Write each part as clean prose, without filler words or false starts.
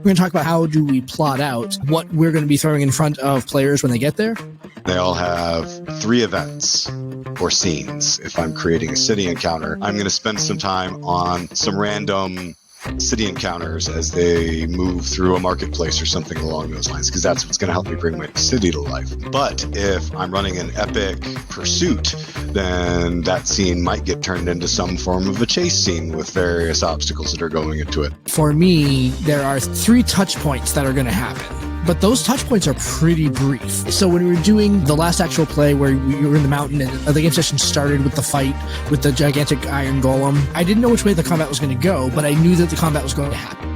We're going to talk about how do we plot out what we're going to be throwing in front of players when they get there. They all have 3 events or scenes. If I'm creating a city encounter, I'm going to spend some time on some random city encounters as they move through a marketplace or something along those lines, because that's what's going to help me bring my city to life. But if I'm running an epic pursuit, then that scene might get turned into some form of a chase scene with various obstacles that are going into it. For me, there are 3 touch points that are going to happen. But those touch points are pretty brief. So when we were doing the last actual play where we were in the mountain and the game session started with the fight with the gigantic iron golem, I didn't know which way the combat was going to go, but I knew that the combat was going to happen.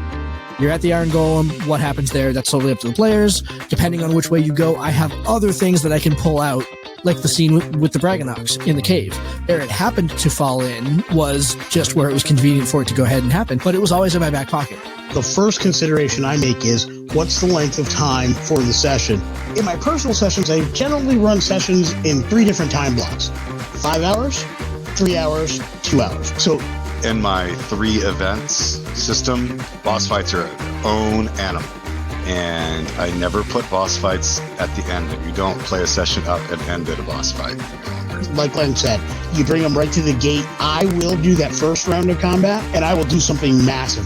You're at the iron golem. What happens there? That's totally up to the players. Depending on which way you go, I have other things that I can pull out, like the scene with the Bragonox in the cave. Where it happened to fall in was just where it was convenient for it to go ahead and happen, but it was always in my back pocket. The first consideration I make is, what's the length of time for the session? In my personal sessions, I generally run sessions in 3 different time blocks. 5 hours, 3 hours, 2 hours. So in my 3 events system, boss fights are their own animal. And I never put boss fights at the end. You don't play a session up and end at a boss fight. Like Glenn said, you bring them right to the gate. I will do that first round of combat, and I will do something massive.